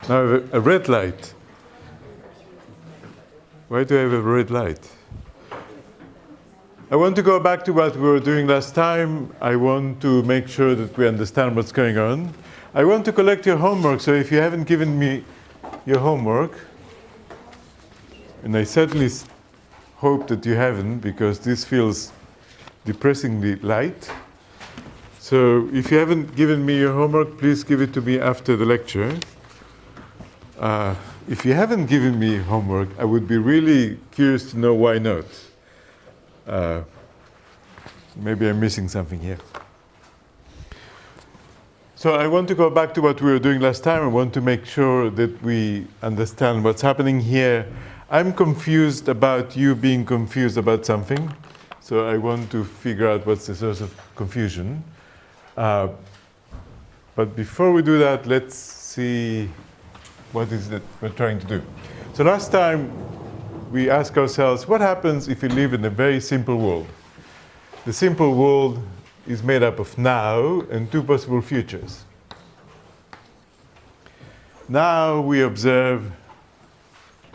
Now I have a red light. Why do I have a red light? I want to go back to what we were doing last time. I want to make sure that we understand what's going on. I want to collect your homework, so if you haven't given me your homework, and I certainly hope that you haven't, because this feels depressingly light. So if you haven't given me your homework, please give it to me after the lecture. If you haven't given me homework, I would be really curious to know why not. Maybe I'm missing something here. So I want to go back to what we were doing last time. I want to make sure that we understand what's happening here. I'm confused about you being confused about something. So I want to figure out what's the source of confusion. But before we do that, let's see what is it we're trying to do. So last time, we asked ourselves, what happens if we live in a very simple world? The simple world is made up of now and two possible futures. Now we observe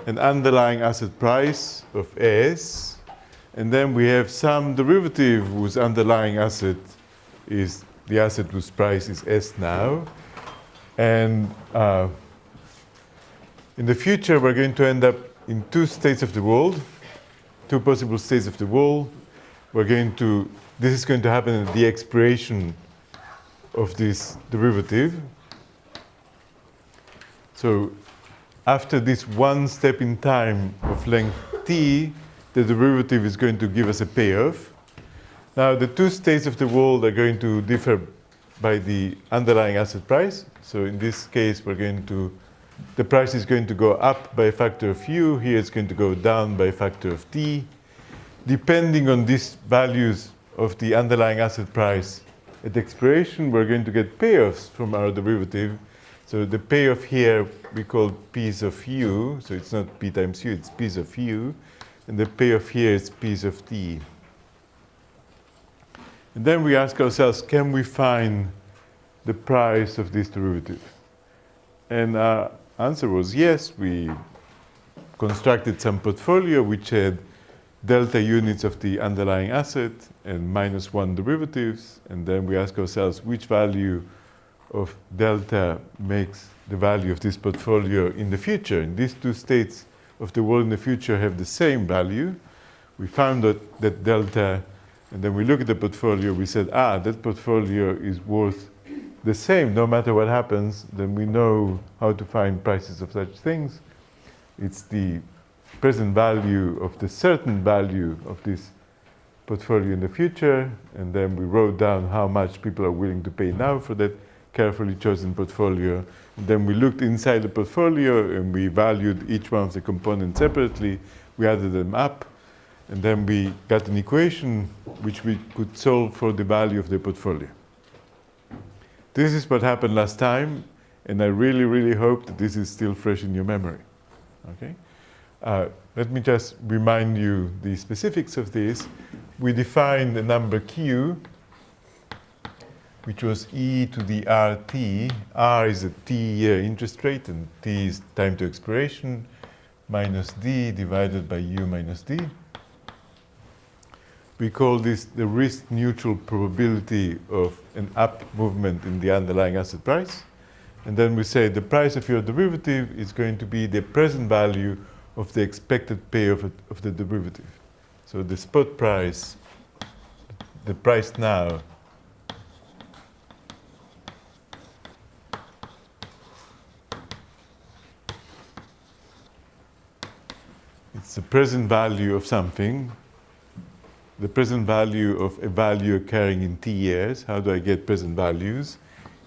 an underlying asset price of S, and then we have some derivative whose underlying asset is the asset whose price is S now. And in the future, we're going to end up in two states of the world, two possible states of the world. This is going to happen at the expiration of this derivative. So after this one step in time of length t, the derivative is going to give us a payoff. Now the two states of the world are going to differ by the underlying asset price. So in this case, the price is going to go up by a factor of u. Here it's going to go down by a factor of t. Depending on these values of the underlying asset price at expiration, we're going to get payoffs from our derivative. So the payoff here we call p's of u. So it's not p times u, it's p's of u. And the payoff here is p's of t. And then we ask ourselves, can we find the price of this derivative? And our answer was yes. We constructed some portfolio which had delta units of the underlying asset and -1 derivatives. And then we ask ourselves which value of delta makes the value of this portfolio in the future. And these two states of the world in the future have the same value. We found that delta, and then we look at the portfolio, we said, that portfolio is worth the same no matter what happens. Then we know how to find prices of such things. It's the present value of the certain value of this portfolio in the future, and then we wrote down how much people are willing to pay now for that carefully chosen portfolio. And then we looked inside the portfolio and we valued each one of the components separately. We added them up, and then we got an equation which we could solve for the value of the portfolio. This is what happened last time, and I really, really hope that this is still fresh in your memory. Okay? Let me just remind you the specifics of this. We defined the number q, which was e to the rt. R is a t-year interest rate, and t is time to expiration, minus d divided by u minus d. We call this the risk-neutral probability of an up movement in the underlying asset price. And then we say the price of your derivative is going to be the present value of the expected payoff of the derivative. So the spot price, the price now, it's the present value of something, the present value of a value occurring in t years. How do I get present values?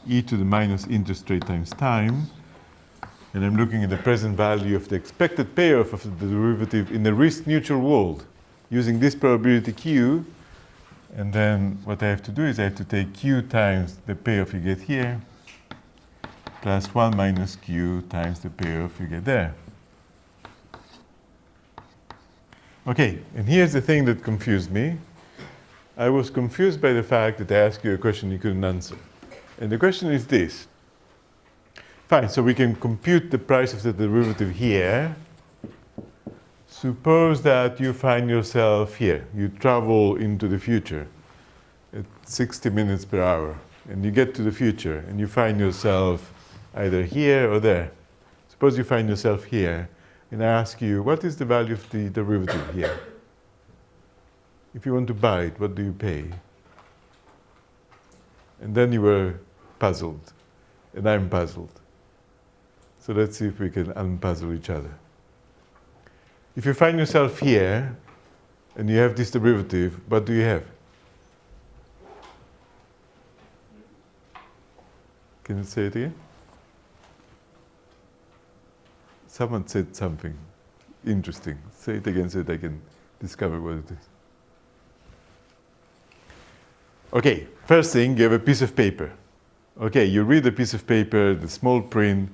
E to the minus interest rate times time. And I'm looking at the present value of the expected payoff of the derivative in a risk-neutral world using this probability q. And then what I have to do is I have to take q times the payoff you get here plus 1 minus q times the payoff you get there. Okay, and here's the thing that confused me. I was confused by the fact that I asked you a question you couldn't answer. And the question is this. Fine, so we can compute the price of the derivative here. Suppose that you find yourself here. You travel into the future at 60 minutes per hour. And you get to the future and you find yourself either here or there. Suppose you find yourself here and I ask you, what is the value of the derivative here? If you want to buy it, what do you pay? And then you were puzzled, and I'm puzzled. So let's see if we can unpuzzle each other. If you find yourself here, and you have this derivative, what do you have? Can you say it again? Someone said something interesting. Say it again so that I can discover what it is. Okay, first thing, you have a piece of paper. Okay, you read the piece of paper, the small print,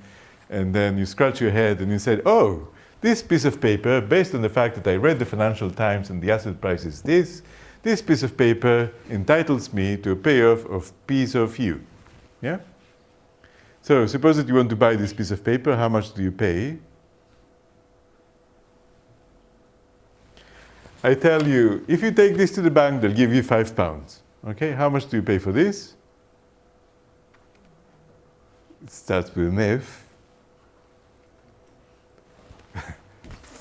and then you scratch your head and you said, oh, this piece of paper, based on the fact that I read the Financial Times and the asset price is this piece of paper entitles me to a payoff of P of U. Yeah? So suppose that you want to buy this piece of paper, how much do you pay? I tell you, if you take this to the bank, they'll give you £5. Okay, how much do you pay for this? It starts with an F.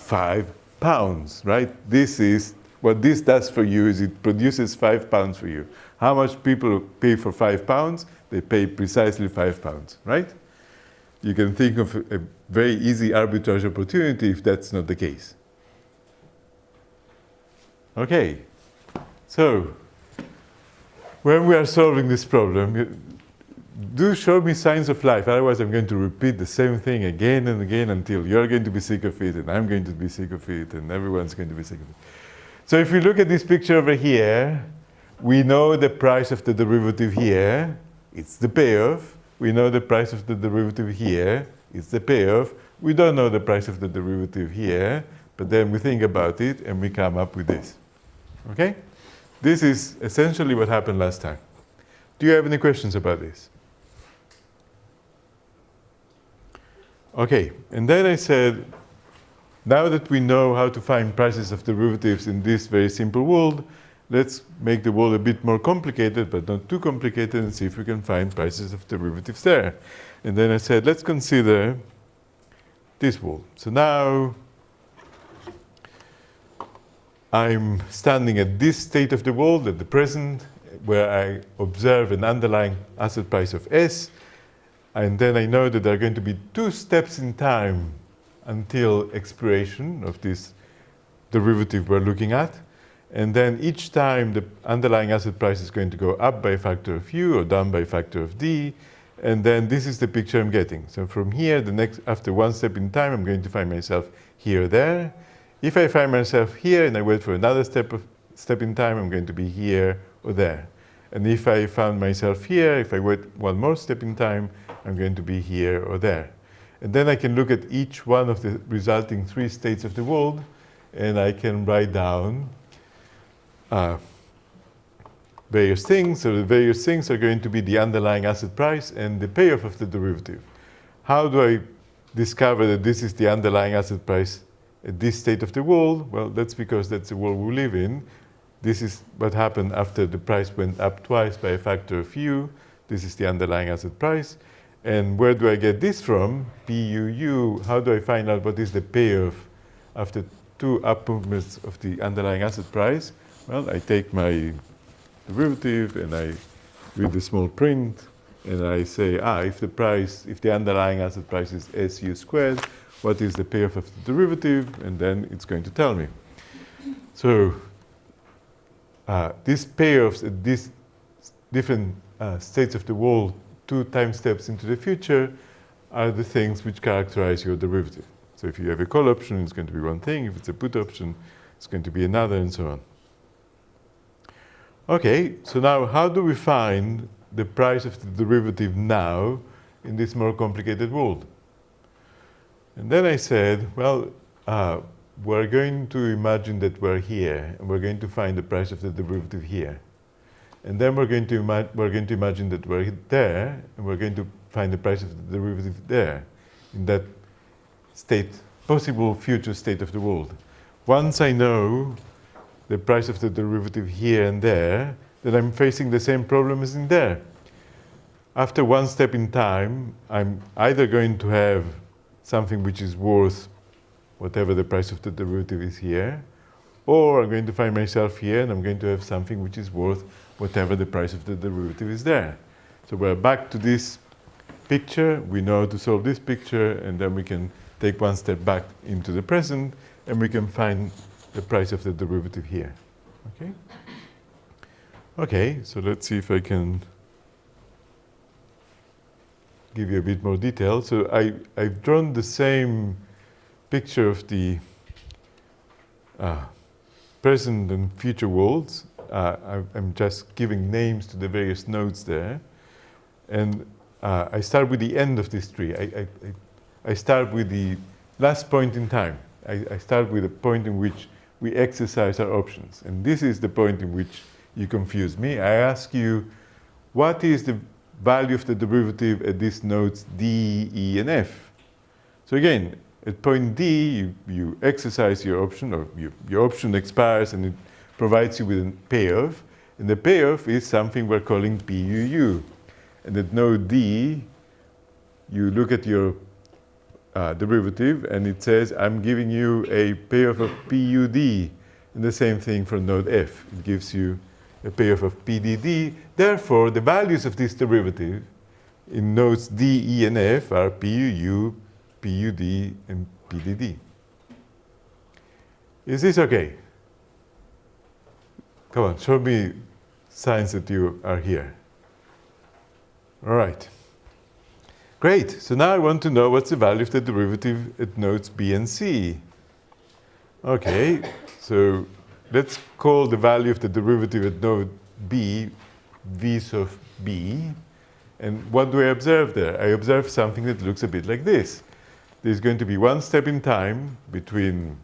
£5, right? This is, what this does for you is it produces £5 for you. How much people pay for £5? They pay precisely £5, right? You can think of a very easy arbitrage opportunity if that's not the case. Okay, so when we are solving this problem, do show me signs of life, otherwise I'm going to repeat the same thing again and again until you're going to be sick of it, and I'm going to be sick of it, and everyone's going to be sick of it. So if we look at this picture over here, we know the price of the derivative here, it's the payoff. We know the price of the derivative here, it's the payoff. We don't know the price of the derivative here, but then we think about it and we come up with this. Okay? This is essentially what happened last time. Do you have any questions about this? Okay, and then I said, now that we know how to find prices of derivatives in this very simple world, let's make the world a bit more complicated, but not too complicated, and see if we can find prices of derivatives there. And then I said, let's consider this world. So now I'm standing at this state of the world, at the present, where I observe an underlying asset price of S, and then I know that there are going to be 2 steps in time until expiration of this derivative we're looking at. And then each time the underlying asset price is going to go up by a factor of U or down by a factor of D. And then this is the picture I'm getting. So from here, after 1 step in time, I'm going to find myself here or there. If I find myself here and I wait for another step in time, I'm going to be here or there. And if I found myself here, if I wait 1 more step in time, I'm going to be here or there. And then I can look at each one of the resulting 3 states of the world, and I can write down various things. So the various things are going to be the underlying asset price and the payoff of the derivative. How do I discover that this is the underlying asset price at this state of the world? Well, that's because that's the world we live in. This is what happened after the price went up twice by a factor of U. This is the underlying asset price. And where do I get this from? PUU. How do I find out what is the payoff after 2 up movements of the underlying asset price? Well, I take my derivative and I read the small print and I say, if the underlying asset price is SU squared, what is the payoff of the derivative? And then it's going to tell me. So these payoffs at these different states of the world, 2 time steps into the future, are the things which characterize your derivative. So if you have a call option, it's going to be one thing. If it's a put option, it's going to be another, and so on. Okay, so now how do we find the price of the derivative now in this more complicated world? And then I said, well, we're going to imagine that we're here, and we're going to find the price of the derivative here. And then we're going to imagine that we're there, and we're going to find the price of the derivative there, in that state, possible future state of the world. Once I know the price of the derivative here and there, then I'm facing the same problem as in there. After one step in time, I'm either going to have something which is worth whatever the price of the derivative is here, or I'm going to find myself here and I'm going to have something which is worth whatever the price of the derivative is there. So we're back to this picture, we know how to solve this picture, and then we can take one step back into the present, and we can find the price of the derivative here. Okay? Okay, so let's see if I can give you a bit more detail. So I've drawn the same picture of the present and future worlds. I'm just giving names to the various nodes there. And I start with the end of this tree. I start with the last point in time. I start with a point in which we exercise our options. And this is the point in which you confuse me. I ask you, what is the value of the derivative at these nodes D, E, and F? So again, at point D, you exercise your option, or your option expires, and it provides you with a payoff. And the payoff is something we're calling PUU. And at node D, you look at your derivative, and it says, I'm giving you a payoff of PUD. And the same thing for node F. It gives you a payoff of PDD. Therefore, the values of this derivative in nodes D, E, and F are PUU, PUD, and PDD. Is this okay? Come on, show me signs that you are here. All right. Great. So now I want to know what's the value of the derivative at nodes B and C. Okay, so let's call the value of the derivative at node B v sub B. And what do I observe there? I observe something that looks a bit like this. There's going to be one step in time between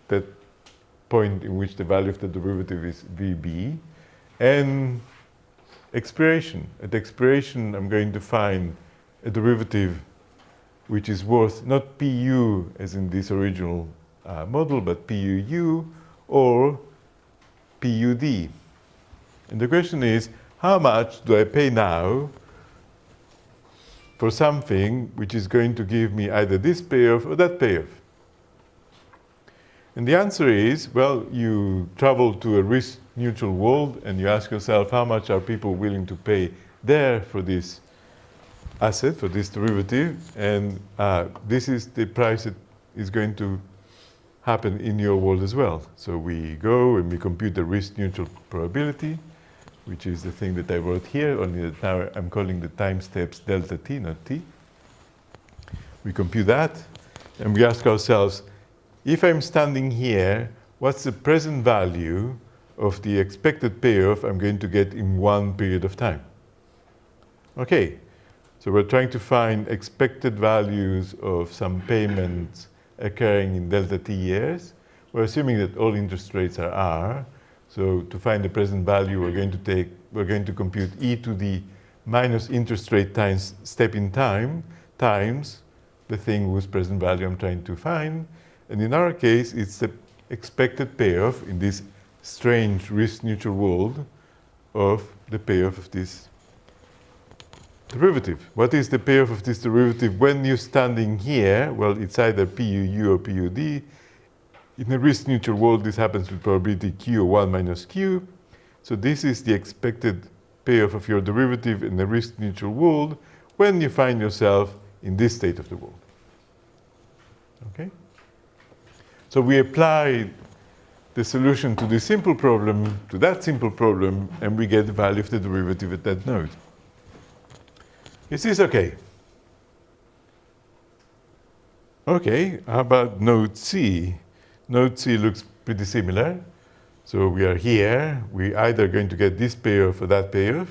that point in which the value of the derivative is VB and expiration. At expiration, I'm going to find a derivative which is worth not PU as in this original model, but PUU or PUD. And the question is, how much do I pay now for something which is going to give me either this payoff or that payoff? And the answer is, well, you travel to a risk-neutral world and you ask yourself, how much are people willing to pay there for this asset, for this derivative? And this is the price that is going to happen in your world as well. So we go and we compute the risk-neutral probability, which is the thing that I wrote here, only that now I'm calling the time steps delta t, not t. We compute that, and we ask ourselves, if I'm standing here, what's the present value of the expected payoff I'm going to get in one period of time? Okay, so we're trying to find expected values of some payments occurring in delta t years. We're assuming that all interest rates are R. So to find the present value, we're going to compute e to the minus interest rate times step in time times the thing whose present value I'm trying to find. And in our case, it's the expected payoff in this strange risk-neutral world of the payoff of this derivative. What is the payoff of this derivative when you're standing here? Well, it's either PUU or PUD. In a risk-neutral world, this happens with probability Q of 1 minus Q. So this is the expected payoff of your derivative in a risk-neutral world when you find yourself in this state of the world. Okay? So we apply the solution to this simple problem, to that simple problem, and we get the value of the derivative at that node. Is this okay? Okay, how about node C? Node C looks pretty similar. So we are here. We're either going to get this payoff or that payoff.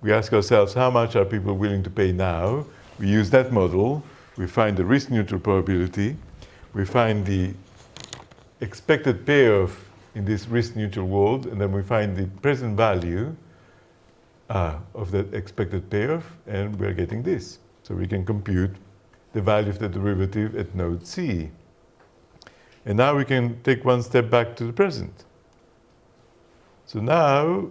We ask ourselves, how much are people willing to pay now? We use that model. We find the risk-neutral probability. We find the expected payoff in this risk-neutral world, and then we find the present value of that expected payoff, and we're getting this. So we can compute the value of the derivative at node C. And now we can take one step back to the present. So now,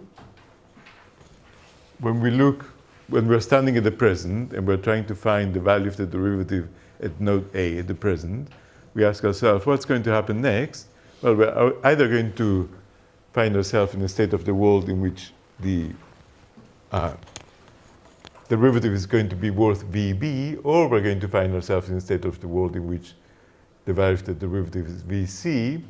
when we're standing at the present and we're trying to find the value of the derivative at node A at the present, we ask ourselves, what's going to happen next? Well, we're either going to find ourselves in a state of the world in which the derivative is going to be worth VB, or we're going to find ourselves in a state of the world in which the value of the derivative is VC.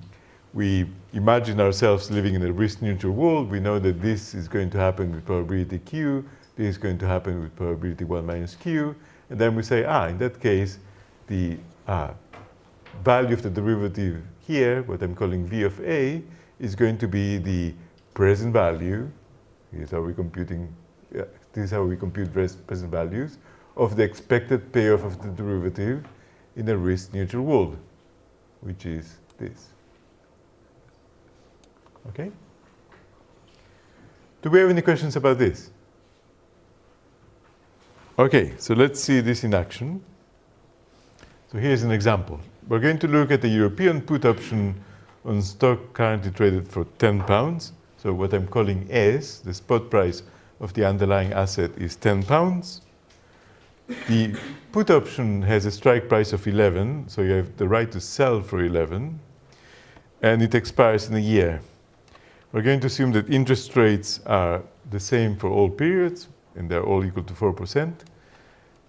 We imagine ourselves living in a risk-neutral world. We know that this is going to happen with probability Q, this is going to happen with probability 1 minus Q, and then we say, in that case, the value of the derivative here, what I'm calling V of A, is going to be the present value. Here's how we're computing. This is how we compute present values of the expected payoff of the derivative in a risk-neutral world, which is this. Okay? Do we have any questions about this? Okay, so let's see this in action. So here's an example. We're going to look at the European put option on stock currently traded for £10. So what I'm calling S, the spot price of the underlying asset, is £10. The put option has a strike price of 11, so you have the right to sell for 11, and it expires in a year. We're going to assume that interest rates are the same for all periods, and they're all equal to 4%.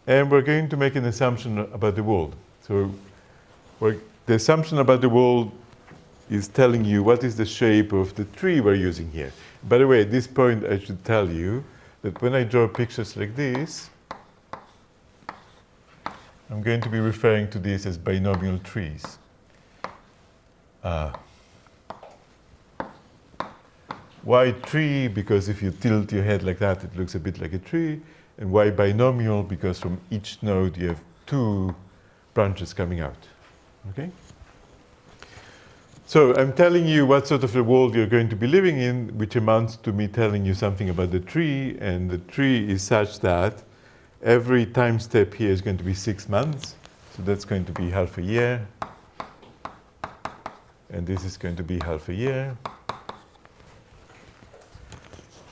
And we're going to make an assumption about the world. So the assumption about the world is telling you what is the shape of the tree we're using here. By the way, at this point, I should tell you that when I draw pictures like this, I'm going to be referring to these as binomial trees. Why tree? Because if you tilt your head like that, it looks a bit like a tree. And why binomial? Because from each node you have two branches coming out. Okay? So I'm telling you what sort of a world you're going to be living in, which amounts to me telling you something about the tree. And the tree is such that every time step here is going to be 6 months. So that's going to be half a year. And this is going to be half a year.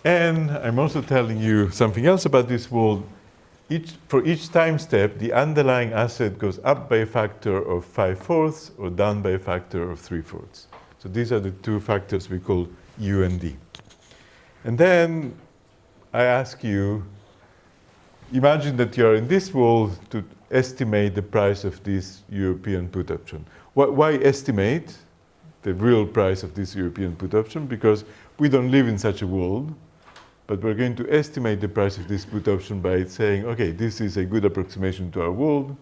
And I'm also telling you something else about this world. For each time step, the underlying asset goes up by a factor of 5/4 or down by a factor of 3/4. So these are the two factors we call U and D. And then I ask you, imagine that you're in this world to estimate the price of this European put option. Why estimate the real price of this European put option? Because we don't live in such a world. But we're going to estimate the price of this put option by saying, okay, this is a good approximation to our world.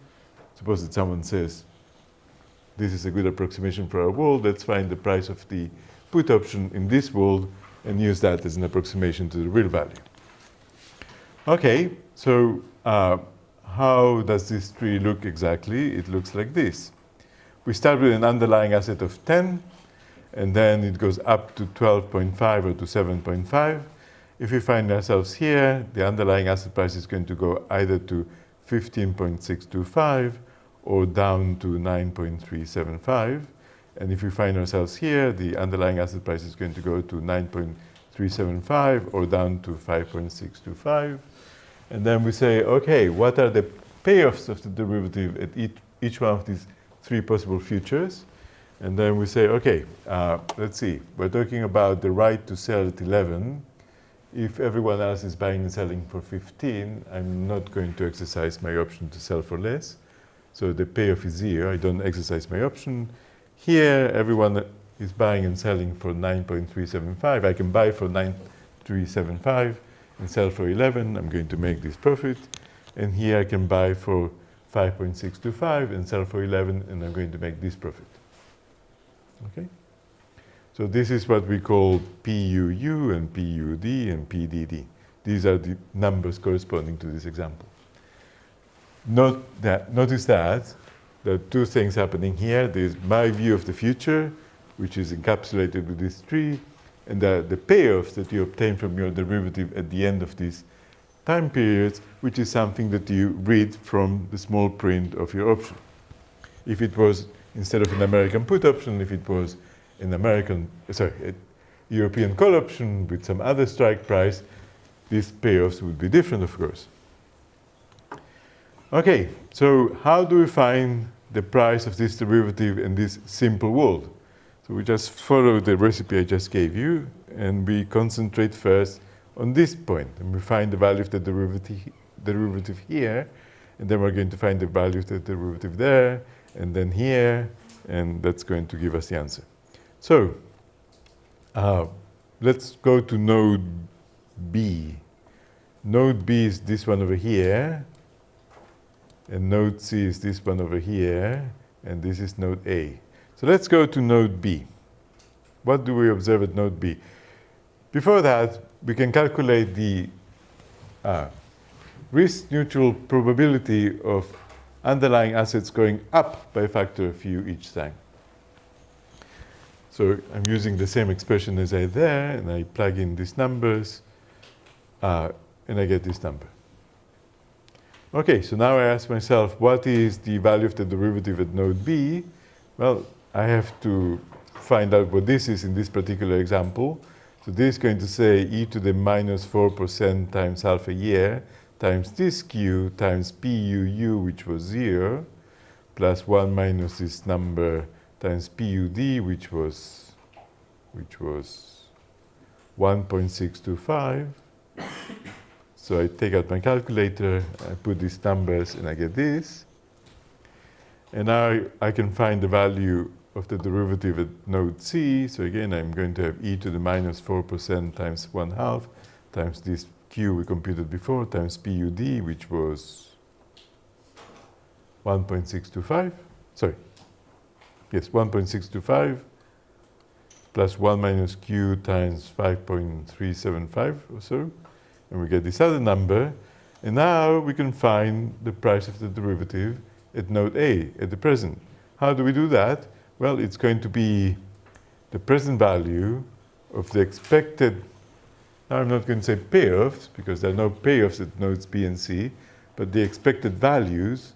Suppose that someone says, this is a good approximation for our world. Let's find the price of the put option in this world and use that as an approximation to the real value. Okay, so how does this tree look exactly? It looks like this. We start with an underlying asset of 10, and then it goes up to 12.5 or to 7.5. If we find ourselves here, the underlying asset price is going to go either to 15.625 or down to 9.375. And if we find ourselves here, the underlying asset price is going to go to 9.375 or down to 5.625. And then we say, okay, what are the payoffs of the derivative at each one of these three possible futures? And then we say, okay, let's see. We're talking about the right to sell at 11. If everyone else is buying and selling for 15, I'm not going to exercise my option to sell for less. So the payoff is 0. I don't exercise my option. Here, everyone is buying and selling for 9.375. I can buy for 9.375 and sell for 11. I'm going to make this profit. And here I can buy for 5.625 and sell for 11, and I'm going to make this profit. Okay? So this is what we call PUU and PUD and PDD. These are the numbers corresponding to this example. Notice that there are two things happening here. There's my view of the future, which is encapsulated with this tree, and the payoffs that you obtain from your derivative at the end of these time periods, which is something that you read from the small print of your option. If it was, instead of an American put option, if it was an a European call option with some other strike price, these payoffs would be different, of course. Okay, so how do we find the price of this derivative in this simple world? So we just follow the recipe I just gave you, and we concentrate first on this point, and we find the value of the derivative here, and then we're going to find the value of the derivative there, and then here, and that's going to give us the answer. So let's go to node B. Node B is this one over here, and node C is this one over here, and this is node A. So let's go to node B. What do we observe at node B? Before that, we can calculate the risk-neutral probability of underlying assets going up by a factor of few each time. So I'm using the same expression as I had there, and I plug in these numbers, and I get this number. Okay, so now I ask myself, what is the value of the derivative at node B? Well, I have to find out what this is in this particular example. So this is going to say e to the minus 4% times alpha year times this q times PUU, which was 0, plus 1 minus this number times PUD, which was 1.625. So I take out my calculator, I put these numbers, and I get this. And now I can find the value of the derivative at node C. So again, I'm going to have e to the minus 4% times 1/2 times this q we computed before times PUD, which was 1.625. Sorry. Yes, 1.625 plus 1 minus q times 5.375 or so. And we get this other number. And now we can find the price of the derivative at node A, at the present. How do we do that? Well, it's going to be the present value of the expected, now I'm not going to say payoffs, because there are no payoffs at nodes B and C, but the expected values,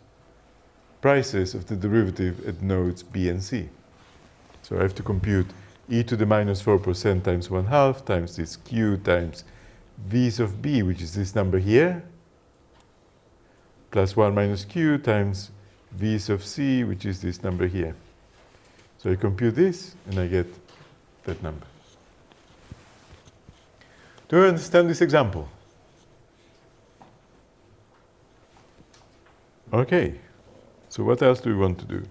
prices of the derivative at nodes B and C. So I have to compute e to the minus 4% times 1/2 times this q times v's of B, which is this number here, plus 1 minus q times v's of C, which is this number here. So I compute this, and I get that number. Do you understand this example? Okay. So what else do we want to do?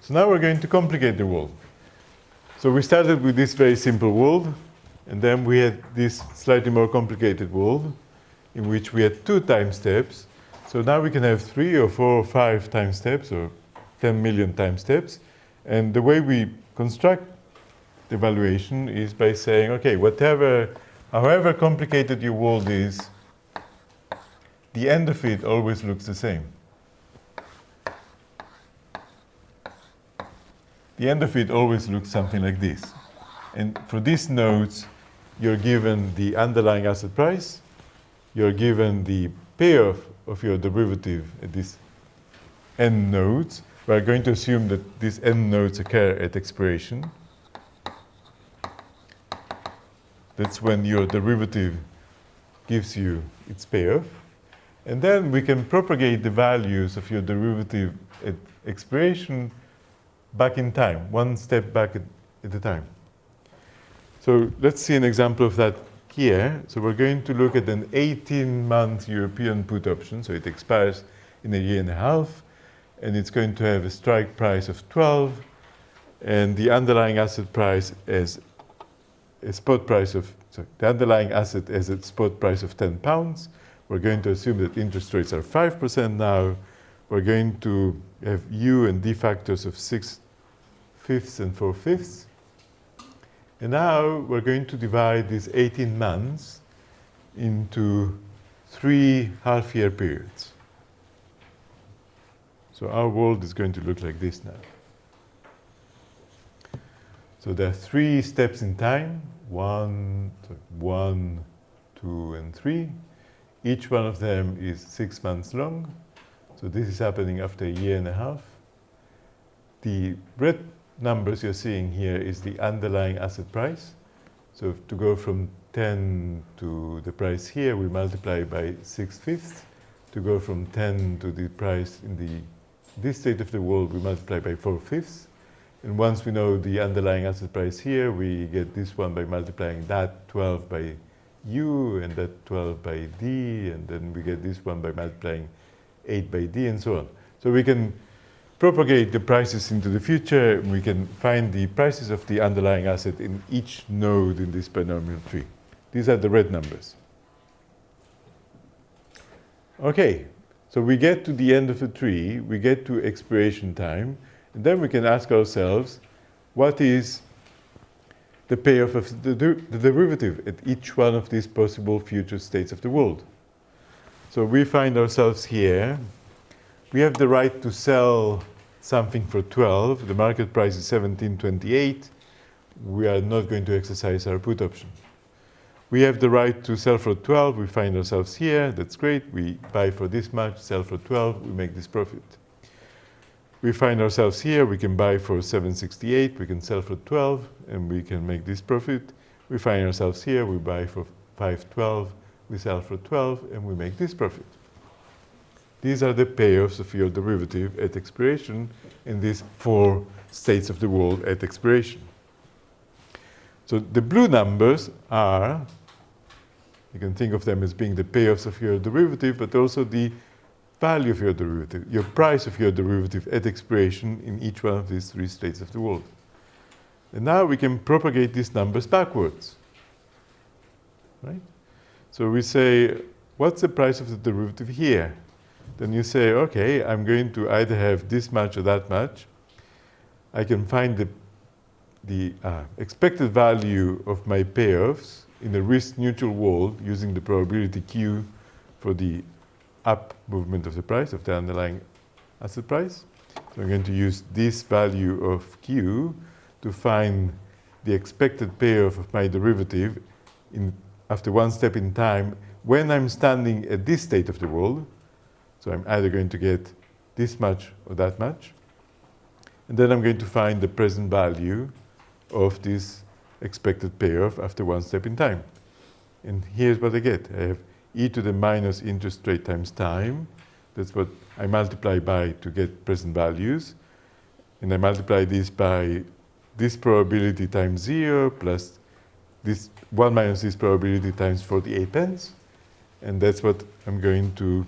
So now we're going to complicate the world. So we started with this very simple world, and then we had this slightly more complicated world in which we had 2 time steps. So now we can have 3 or 4 or 5 time steps, or 10 million time steps. And the way we construct the evaluation is by saying, okay, however complicated your world is, the end of it always looks the same. The end of it always looks something like this. And for these nodes, you're given the underlying asset price, you're given the payoff of your derivative at these n nodes. We're going to assume that these n nodes occur at expiration. That's when your derivative gives you its payoff. And then we can propagate the values of your derivative at expiration back in time, one step back at a time. So let's see an example of that here. So we're going to look at an 18-month European put option. So it expires in a year and a half, and it's going to have a strike price of 12, and the underlying asset price as a spot price of, the underlying asset as a spot price of £10. We're going to assume that interest rates are 5% now. We're going to have U and D factors of 6/5 and 4/5. And now we're going to divide these 18 months into 3 half-year periods. So our world is going to look like this now. So there are 3 steps in time, 1, 2, and 3. Each one of them is 6 months long. So this is happening after a year and a half. The red numbers you're seeing here is the underlying asset price. So to go from 10 to the price here, we multiply by 6/5. To go from 10 to the price in this state of the world, we multiply by 4/5. And once we know the underlying asset price here, we get this one by multiplying that 12 by U and that 12 by D, and then we get this one by multiplying 8 by D, and so on. So we can propagate the prices into the future, and we can find the prices of the underlying asset in each node in this binomial tree. These are the red numbers. Okay, so we get to the end of the tree, we get to expiration time, and then we can ask ourselves, what is the payoff of the derivative at each one of these possible future states of the world? So we find ourselves here. We have the right to sell something for 12. The market price is 17.28. We are not going to exercise our put option. We have the right to sell for 12. We find ourselves here. That's great. We buy for this much, sell for 12. We make this profit. We find ourselves here. We can buy for 7.68. We can sell for 12, and we can make this profit. We find ourselves here. We buy for 5.12. We sell for 12, and we make this profit. These are the payoffs of your derivative at expiration in these 4 states of the world at expiration. So the blue numbers are, you can think of them as being the payoffs of your derivative, but also the value of your derivative, your price of your derivative at expiration in each one of these 3 states of the world. And now we can propagate these numbers backwards. Right? So we say, what's the price of the derivative here? Then you say, okay, I'm going to either have this much or that much. I can find the expected value of my payoffs in a risk-neutral world using the probability Q for the up movement of the price, of the underlying asset price. So I'm going to use this value of Q to find the expected payoff of my derivative after one step in time when I'm standing at this state of the world. So I'm either going to get this much or that much. And then I'm going to find the present value of this expected payoff after one step in time. And here's what I get. I have e to the minus interest rate times time. That's what I multiply by to get present values. And I multiply this by this probability times 0 plus this 1 minus this probability times 48 pence. And that's what I'm going to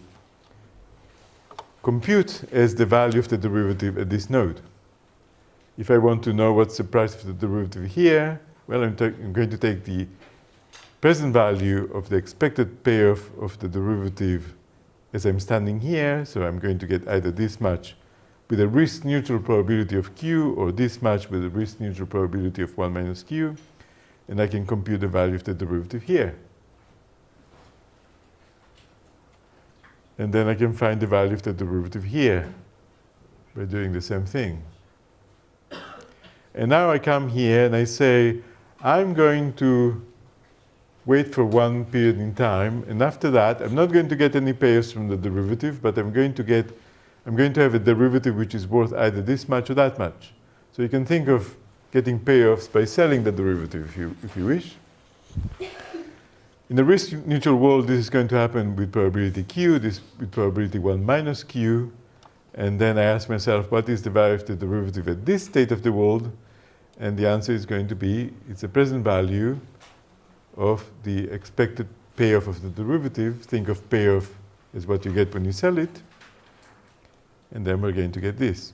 compute as the value of the derivative at this node. If I want to know what's the price of the derivative here, well, I'm going to take the present value of the expected payoff of the derivative as I'm standing here. So I'm going to get either this much with a risk-neutral probability of Q or this much with a risk-neutral probability of 1 minus Q. And I can compute the value of the derivative here. And then I can find the value of the derivative here by doing the same thing. And now I come here and I say, I'm going to wait for one period in time, and after that, I'm not going to get any payoffs from the derivative, but I'm going to have a derivative which is worth either this much or that much. So you can think of getting payoffs by selling the derivative if you wish. In the risk-neutral world, this is going to happen with probability Q, this with probability 1 minus Q. And then I ask myself, what is the value of the derivative at this state of the world? And the answer is going to be, it's the present value of the expected payoff of the derivative. Think of payoff as what you get when you sell it. And then we're going to get this.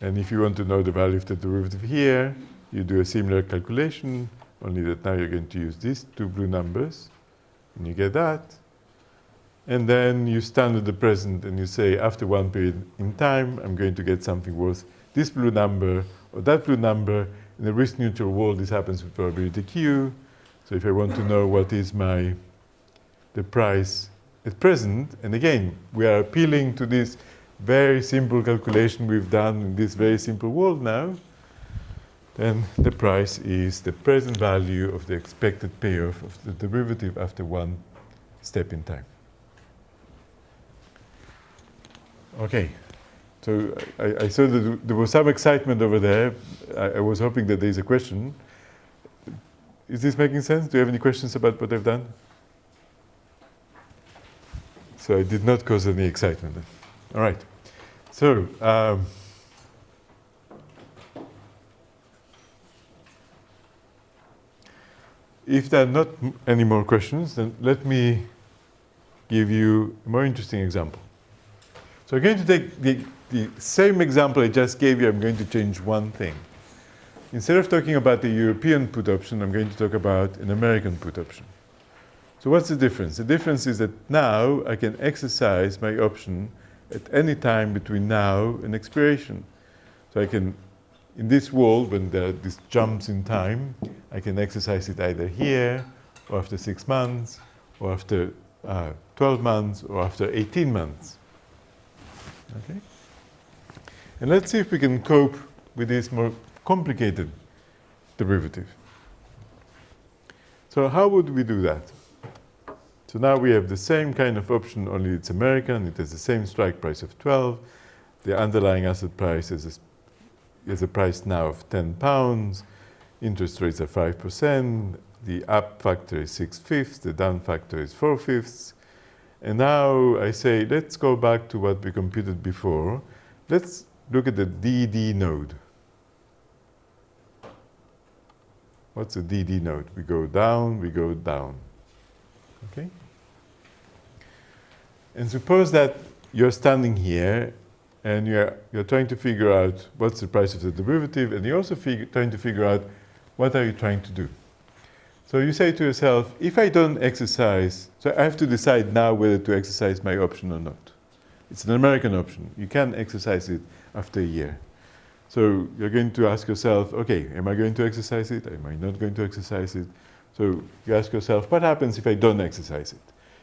And if you want to know the value of the derivative here, you do a similar calculation, only that now you're going to use these 2 blue numbers, and you get that. And then you stand at the present and you say, after one period in time, I'm going to get something worth this blue number or that blue number. In the risk-neutral world, this happens with probability Q. So if I want to know what is the price at present, and again, we are appealing to this very simple calculation we've done in this very simple world now, then the price is the present value of the expected payoff of the derivative after one step in time. Okay, so I saw that there was some excitement over there. I was hoping that there's a question. Is this making sense? Do you have any questions about what I've done? So I did not cause any excitement. All right. So if there are not any more questions, then let me give you a more interesting example. So I'm going to take the same example I just gave you. I'm going to change one thing. Instead of talking about the European put option, I'm going to talk about an American put option. So what's the difference? The difference is that now I can exercise my option at any time between now and expiration. So I can, in this world, when there are these jumps in time, I can exercise it either here, or after 6 months, or after 12 months, or after 18 months. Okay? And let's see if we can cope with this more complicated derivative. So how would we do that? So now we have the same kind of option, only it's American. It has the same strike price of 12. The underlying asset price is a price now of £10. Interest rates are 5%. The up factor is 6/5. The down factor is 4/5. And now I say, let's go back to what we computed before. Let's look at the DD node. What's a DD node? We go down, we go down. Okay? And suppose that you're standing here and you're trying to figure out what's the price of the derivative, and you're also trying to figure out what are you trying to do. So you say to yourself, if I don't exercise, so I have to decide now whether to exercise my option or not. It's an American option. You can exercise it after a year. So you're going to ask yourself, okay, am I going to exercise it? Am I not going to exercise it? So you ask yourself, what happens if I don't exercise it?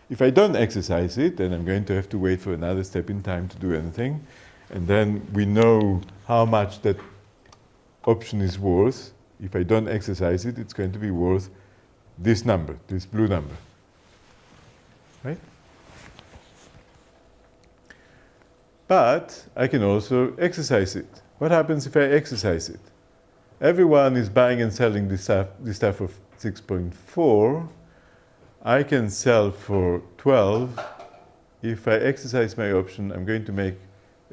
If I don't exercise it, then I'm going to have to wait for another step in time to do anything. And then we know how much that option is worth. If I don't exercise it, it's going to be worth this number, this blue number. Right? But I can also exercise it. What happens if I exercise it? Everyone is buying and selling this stuff of 6.4. I can sell for 12. If I exercise my option, I'm going to make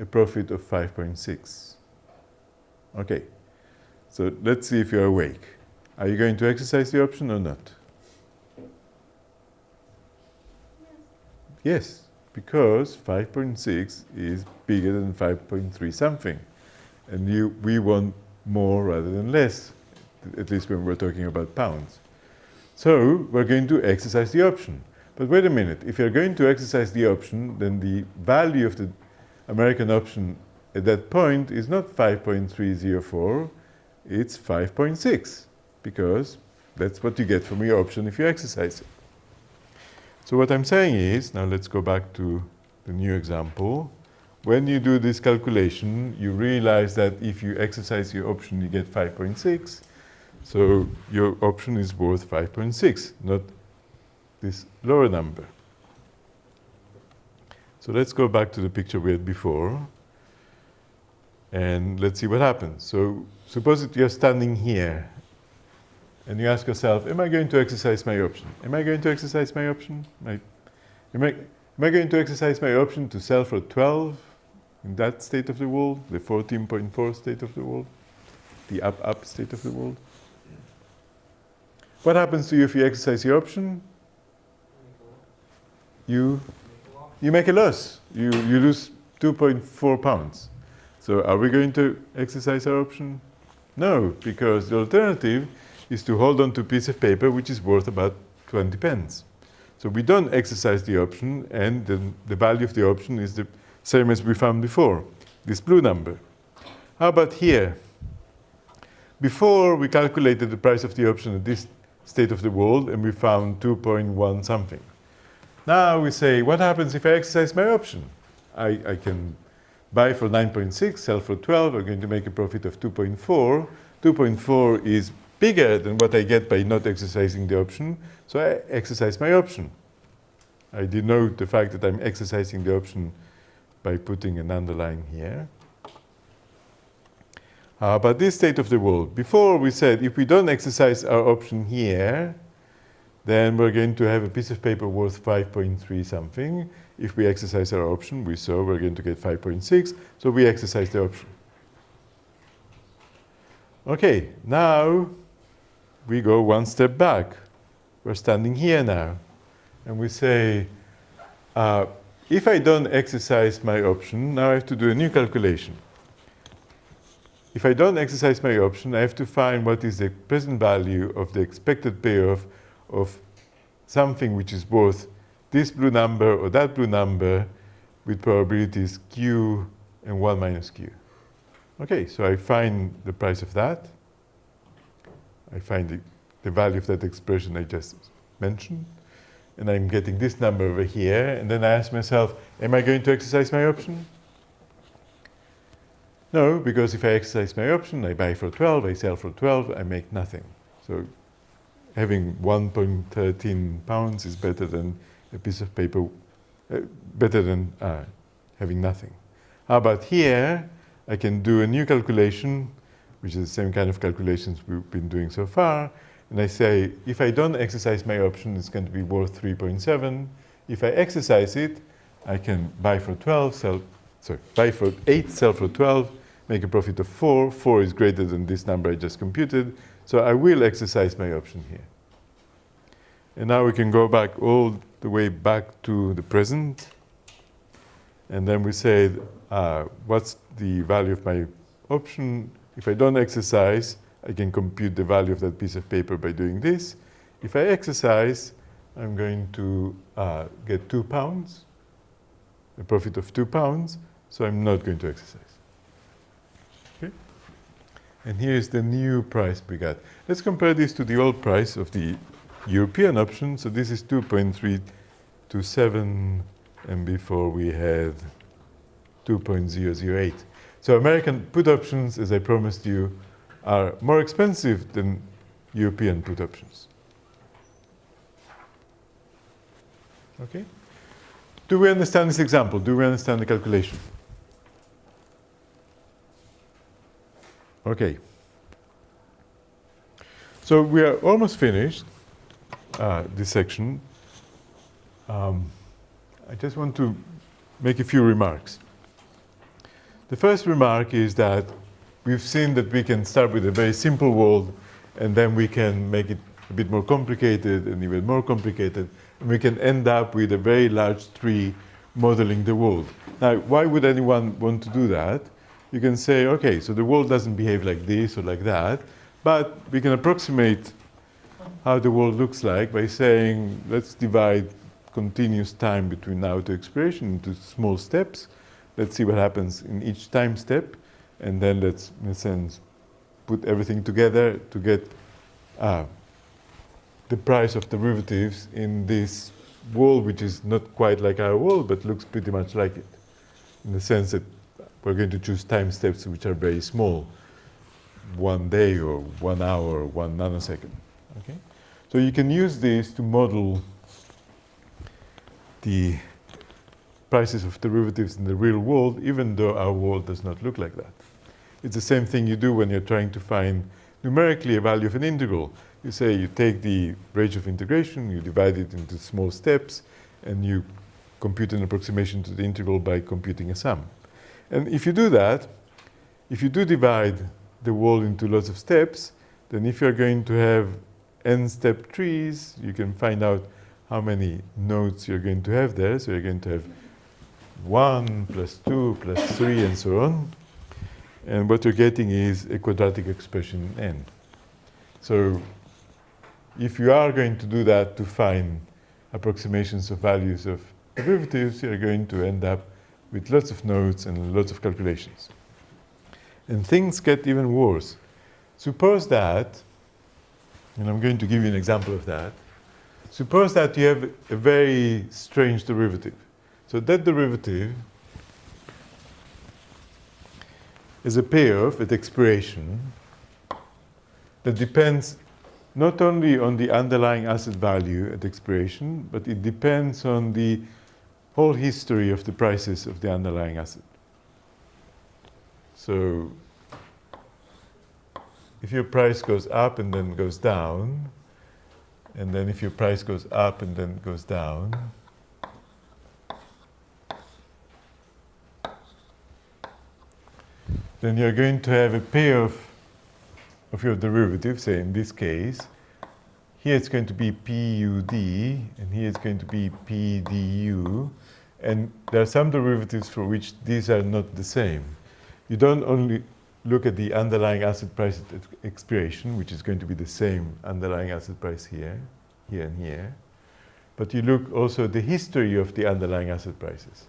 a profit of 5.6. Okay, so let's see if you're awake. Are you going to exercise the option or not? Yes, because 5.6 is bigger than 5.3 something. And we want more rather than less, at least when we're talking about pounds. So we're going to exercise the option. But wait a minute, if you're going to exercise the option, then the value of the American option at that point is not 5.304, it's 5.6, because that's what you get from your option if you exercise it. So what I'm saying is, now let's go back to the new example. When you do this calculation, you realize that if you exercise your option, you get 5.6. So your option is worth 5.6, not this lower number. So let's go back to the picture we had before. And let's see what happens. So suppose that you're standing here and you ask yourself, am I going to exercise my option? Am I going to exercise my option? Am I going to exercise my option to sell for 12 in that state of the world, the 14.4 state of the world, the up state of the world? What happens to you if you exercise your option? You make a loss. You lose 2.4 pounds. So are we going to exercise our option? No, because the alternative is to hold on to a piece of paper which is worth about 20 pence. So we don't exercise the option, and the value of the option is the same as we found before, this blue number. How about here? Before, we calculated the price of the option at this state of the world, and we found 2.1 something. Now we say, what happens if I exercise my option? I can buy for 9.6, sell for 12. I'm going to make a profit of 2.4. 2.4 is bigger than what I get by not exercising the option, so I exercise my option. I denote the fact that I'm exercising the option by putting an underline here. But this state of the world, before we said if we don't exercise our option here, then we're going to have a piece of paper worth 5.3 something. If we exercise our option, we saw we're going to get 5.6, so we exercise the option. Okay, now we go one step back. We're standing here now. And we say, if I don't exercise my option, now I have to do a new calculation. If I don't exercise my option, I have to find what is the present value of the expected payoff of something which is both this blue number or that blue number with probabilities q and 1 minus q. Okay, so I find the price of that. I find the value of that expression I just mentioned. And I'm getting this number over here. And then I ask myself, am I going to exercise my option? No, because if I exercise my option, I buy for 12, I sell for 12, I make nothing. So having 1.13 pounds is better than a piece of paper, better than having nothing. How about here? I can do a new calculation, which is the same kind of calculations we've been doing so far. And I say, if I don't exercise my option, it's going to be worth 3.7. If I exercise it, I can buy for 12, buy for 8, sell for 12, make a profit of 4. 4 is greater than this number I just computed. So I will exercise my option here. And now we can go back all the way back to the present. And then we say, what's the value of my option? If I don't exercise, I can compute the value of that piece of paper by doing this. If I exercise, I'm going to get 2 pounds, a profit of 2 pounds, so I'm not going to exercise. Okay? And here's the new price we got. Let's compare this to the old price of the European option. So this is 2.327, and before we had 2.008. So American put options, as I promised you, are more expensive than European put options. Okay? Do we understand this example? Do we understand the calculation? Okay. So we are almost finished this section. I just want to make a few remarks. The first remark is that we've seen that we can start with a very simple world, and then we can make it a bit more complicated and even more complicated, and we can end up with a very large tree modeling the world. Now, why would anyone want to do that? You can say, okay, so the world doesn't behave like this or like that, but we can approximate how the world looks like by saying, let's divide continuous time between now to expiration into small steps. Let's see what happens in each time step. And then let's, in a sense, put everything together to get the price of derivatives in this world, which is not quite like our world, but looks pretty much like it, in the sense that we're going to choose time steps which are very small, 1 day or 1 hour or 1 nanosecond. Okay? So you can use this to model the prices of derivatives in the real world, even though our world does not look like that. It's the same thing you do when you're trying to find numerically a value of an integral. You say you take the range of integration, you divide it into small steps, and you compute an approximation to the integral by computing a sum. And if you do that, if you do divide the world into lots of steps, then if you're going to have n-step trees, you can find out how many nodes you're going to have there. So you're going to have 1 plus 2 plus 3 and so on. And what you're getting is a quadratic expression in n. So if you are going to do that to find approximations of values of derivatives, you're going to end up with lots of nodes and lots of calculations. And things get even worse. Suppose that, and I'm going to give you an example of that. suppose that you have a very strange derivative. So that derivative is a payoff at expiration that depends not only on the underlying asset value at expiration, but it depends on the whole history of the prices of the underlying asset. So if your price goes up and then goes down, and then if your price goes up and then goes down, then you're going to have a payoff of your derivative, say in this case. Here it's going to be PUD, and here it's going to be PDU. And there are some derivatives for which these are not the same. You don't only look at the underlying asset price at expiration, which is going to be the same underlying asset price here, here, and here, but you look also at the history of the underlying asset prices.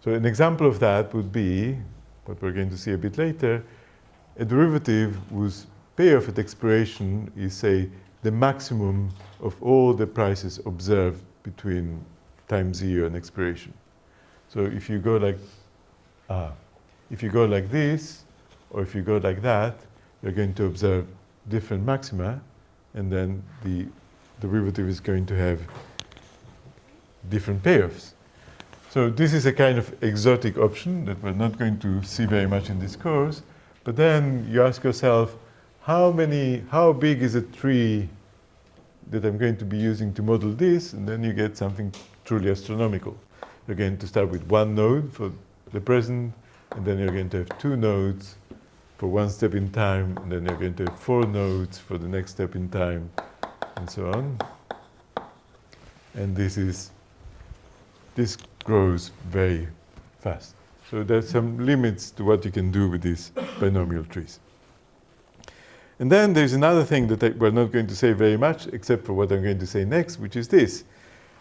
So an example of that would be, what we're going to see a bit later, a derivative whose payoff at expiration is, say, the maximum of all the prices observed between time 0 and expiration. So if you go like this, or if you go like that, you're going to observe different maxima, and then the derivative is going to have different payoffs. So this is a kind of exotic option that we're not going to see very much in this course, but then you ask yourself, how big is a tree that I'm going to be using to model this? And then you get something truly astronomical. You're going to start with one node for the present, and then you're going to have 2 nodes for one step in time, and then you're going to have 4 nodes for the next step in time, and so on. And this grows very fast. So there's some limits to what you can do with these binomial trees. And then there's another thing that we're not going to say very much, except for what I'm going to say next, which is this.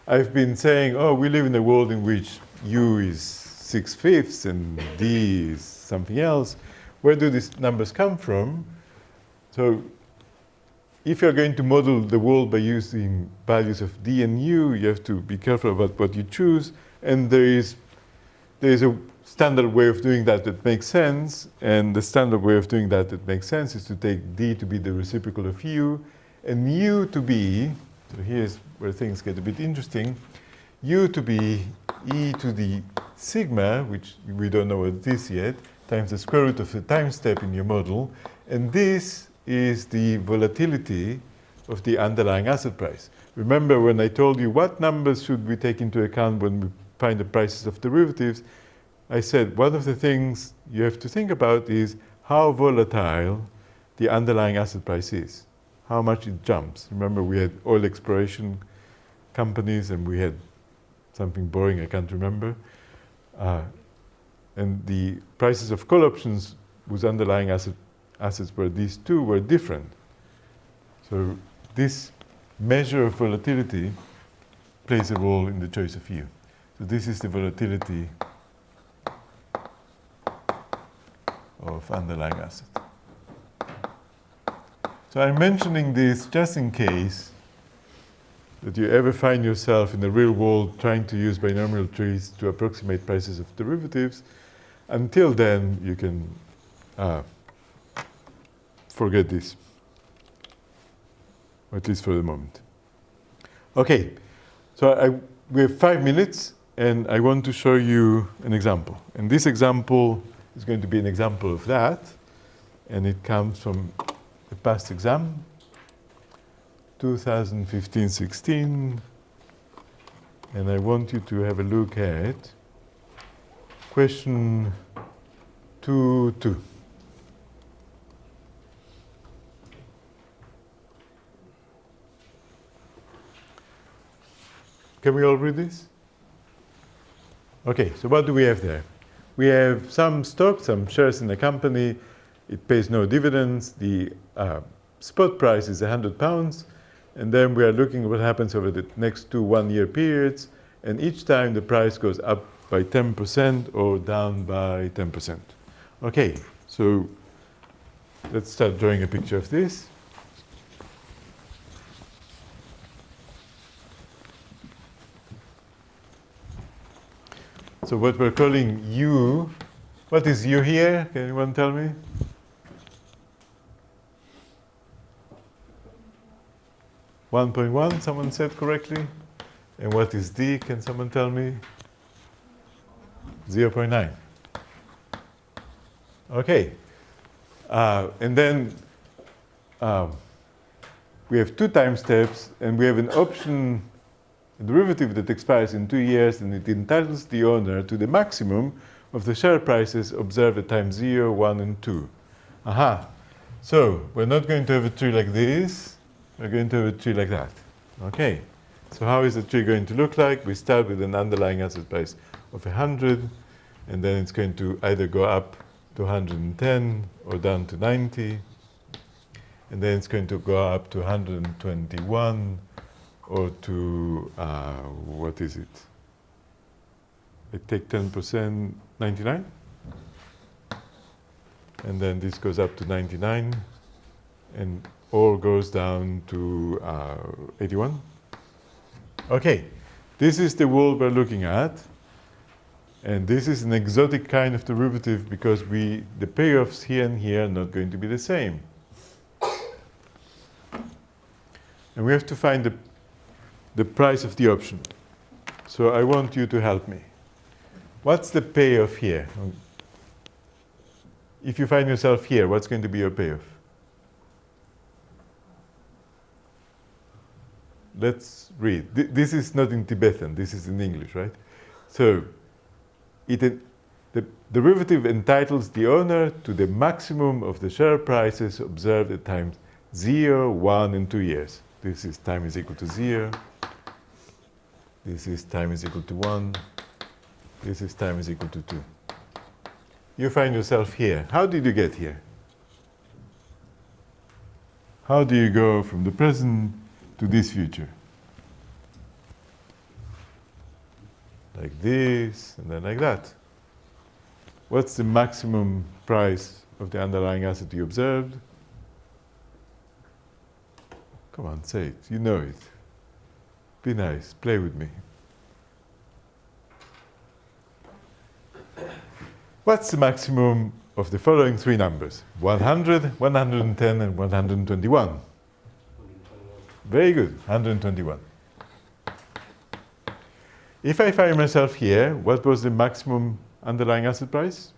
I've been saying, oh, we live in a world in which U is 6/5 and D is something else. Where do these numbers come from? So if you're going to model the world by using values of D and U, you have to be careful about what you choose. And there is a standard way of doing that that makes sense. And the standard way of doing that that makes sense is to take D to be the reciprocal of U, and U to be, so here's where things get a bit interesting, U to be e to the sigma, which we don't know what it is yet, times the square root of the time step in your model. And this is the volatility of the underlying asset price. Remember when I told you what numbers should we take into account when we find the prices of derivatives, I said one of the things you have to think about is how volatile the underlying asset price is, how much it jumps. Remember we had oil exploration companies and we had something boring, I can't remember. And the prices of call options whose underlying assets were these two were different. So this measure of volatility plays a role in the choice of U. So this is the volatility of underlying asset. So I'm mentioning this just in case that you ever find yourself in the real world trying to use binomial trees to approximate prices of derivatives. Until then, you can forget this, or at least for the moment. Okay, so we have 5 minutes, and I want to show you an example. And this example is going to be an example of that, and it comes from a past exam, 2015-16, and I want you to have a look at question 2.2. Can we all read this? Okay, so what do we have there? We have some stock, some shares in a company. It pays no dividends. The spot price is £100. And then we are looking at what happens over the next 2 one-year periods. And each time the price goes up by 10% or down by 10%. Okay, so let's start drawing a picture of this. So what we're calling U, what is U here? Can anyone tell me? $1.1, someone said correctly. And what is D? Can someone tell me? 0.9. Okay. And then we have 2 time steps, and we have an option derivative that expires in 2 years, and it entitles the owner to the maximum of the share prices observed at time 0, 1, and 2. Aha. So we're not going to have a tree like this. We're going to have a tree like that. Okay. So how is the tree going to look like? We start with an underlying asset price of 100, and then it's going to either go up to 110 or down to 90, and then it's going to go up to 121 or to, what is it? I take 10%, 99? And then this goes up to 99, and all goes down to 81. Okay, this is the world we're looking at. And this is an exotic kind of derivative because the payoffs here and here are not going to be the same. And we have to find the price of the option. So I want you to help me. What's the payoff here? If you find yourself here, what's going to be your payoff? Let's read. This is not in Tibetan, this is in English, right? So, the derivative entitles the owner to the maximum of the share prices observed at times 0, 1, and 2 years. This is time is equal to 0. This is time is equal to 1. This is time is equal to 2. You find yourself here. How did you get here? How do you go from the present to this future? Like this, and then like that. What's the maximum price of the underlying asset you observed? Come on, say it. You know it. Be nice. Play with me. What's the maximum of the following 3 numbers? 100, 110, and 121. Very good, 121. If I find myself here, what was the maximum underlying asset price?